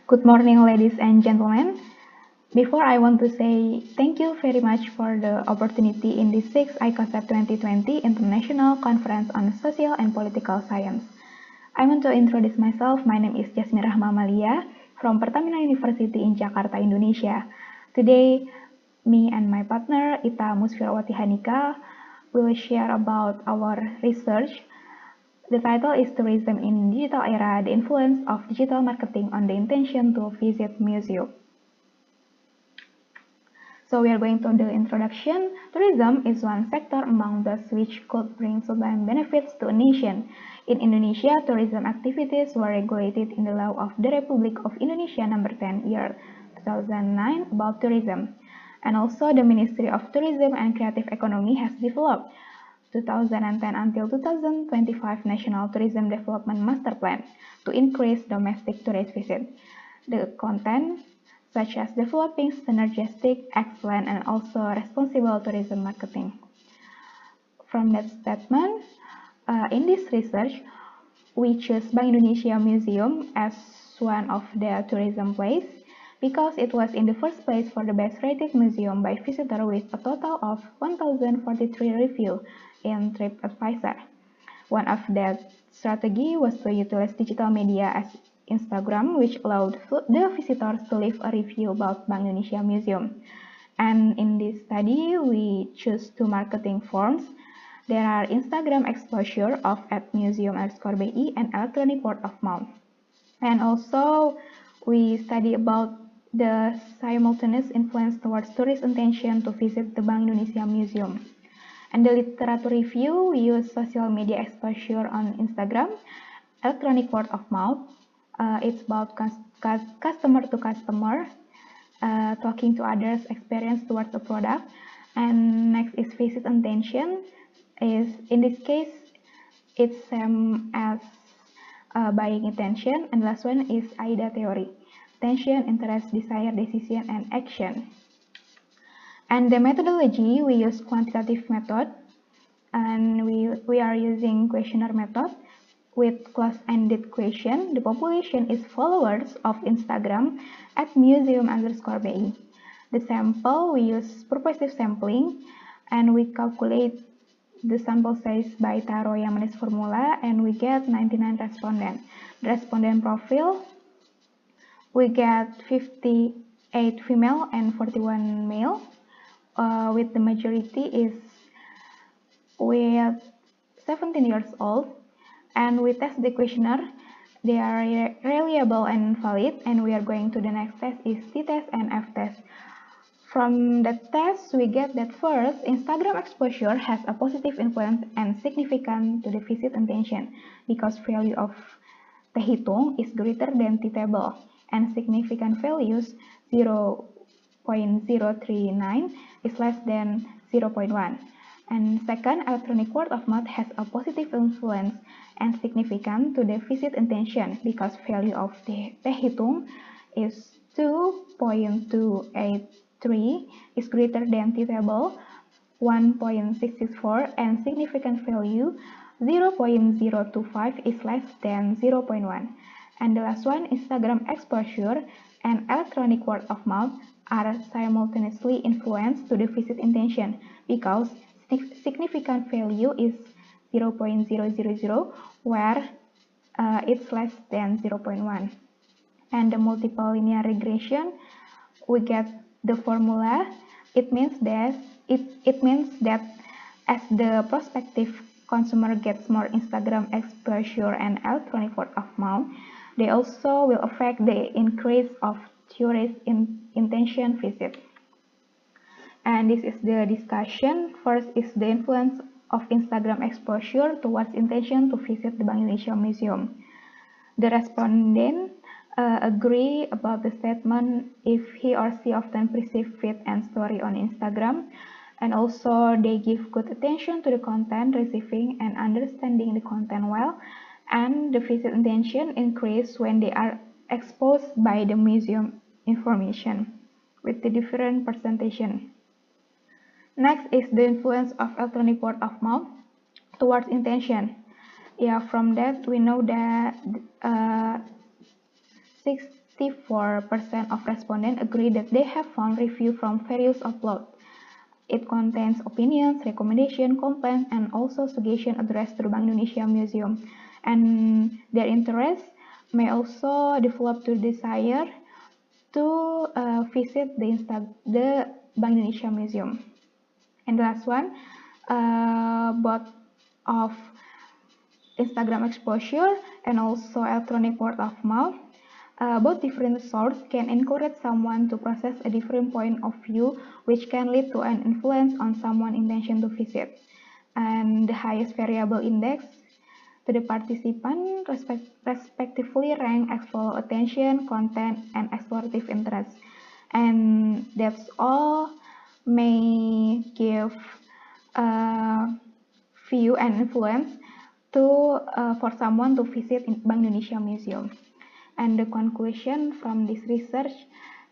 Good morning, ladies and gentlemen. Before I want to say thank you very much for the opportunity in the 6th ICOSAP 2020 International Conference on Social and Political Science. I want to introduce myself. My name is Jasmine Rahma Malia from Pertamina University in Jakarta, Indonesia. Today, me and my partner, Ita Musfirawati Hanika, will share about our research. The title is Tourism in Digital Era, the Influence of Digital Marketing on the Intention to Visit Museum. So we are going to the introduction. Tourism is one sector among those which could bring sublime benefits to a nation. In Indonesia, tourism activities were regulated in the Law of the Republic of Indonesia number 10 year 2009 about tourism. And also the Ministry of Tourism and Creative Economy has developed 2010 until 2025 National Tourism Development Master Plan to increase domestic tourist visit. The content such as developing synergistic, excellent, and also responsible tourism marketing. From that statement, in this research, we choose Bank Indonesia Museum as one of the tourism place because it was in the first place for the best rated museum by visitor with a total of 1,043 reviews in TripAdvisor. One of that strategy was to utilize digital media as Instagram, which allowed the visitors to leave a review about Bank Indonesia Museum. And in this study, we choose two marketing forms. There are Instagram exposure of @museum_bi and electronic word of mouth. And also, we study about the simultaneous influence towards tourist intention to visit the Bank Indonesia Museum. And the literature review, we use social media exposure on Instagram, electronic word of mouth. It's about customer to customer, talking to others, experience towards the product. And next is visit intention. Is in this case, it's same as buying intention. And last one is AIDA theory: attention, interest, desire, decision, and action. And the methodology, we use quantitative method, and we are using questionnaire method with close-ended question. The population is followers of Instagram @museum_bi. The sample, we use purposive sampling, and we calculate the sample size by Taro Yamane's formula, and we get 99 respondents. The respondent profile, we get 58 female and 41 male. With the majority is with 17 years old, and we test the questionnaire. They are reliable and valid, and we are going to the next test is T-test and F-test. From the test, we get that first, Instagram exposure has a positive influence and significant to the visit intention because value of T-hitung is greater than T-table, and significant values 0.039 is less than 0.1. And second, electronic word of mouth has a positive influence and significant to the visit intention because value of the T-hitung is 2.283 is greater than T-table 1.664, and significant value 0.025 is less than 0.1. And the last one, Instagram exposure and electronic word of mouth are simultaneously influenced to the visit intention because significant value is 0.000 where it's less than 0.1. And the multiple linear regression, we get the formula. It means that as the prospective consumer gets more Instagram exposure and electronic word of mouth, they also will affect the increase of tourist intention visit. And this is the discussion. First is the influence of Instagram exposure towards intention to visit the Bank Indonesia Museum. The respondent agree about the statement if he or she often perceive feed and story on Instagram, and also they give good attention to the content, receiving and understanding the content well, and the visit intention increase when they are exposed by the museum information with the different percentage. Next is the influence of electronic word of mouth towards intention. Yeah, from that we know that 64% of respondents agree that they have found review from various uploads. It contains opinions, recommendations, complaints, and also suggestions addressed to the Bank Indonesia Museum. And their interest may also develop to desire to visit the Bank Indonesia Museum. And the last one, both of Instagram exposure and also electronic word of mouth. Both different sources can encourage someone to process a different point of view, which can lead to an influence on someone's intention to visit. And the highest variable index to the participant respectively rank explore attention, content, and explorative interest. And that's all may give view and influence to for someone to visit Bank Indonesia Museum. And the conclusion from this research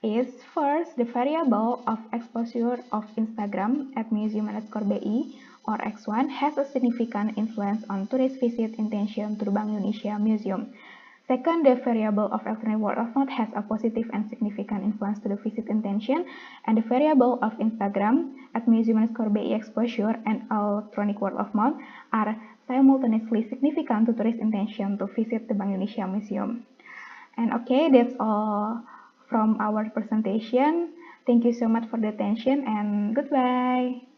is, first, the variable of exposure of Instagram at museum_BI or X1 has a significant influence on tourist visit intention to the Bank Indonesia Museum. Second, the variable of electronic word of mouth has a positive and significant influence to the visit intention, and the variable of Instagram at museum_BI exposure and electronic word of mouth are simultaneously significant to tourist intention to visit the Bank Indonesia Museum. And okay, that's all from our presentation. Thank you so much for the attention and goodbye.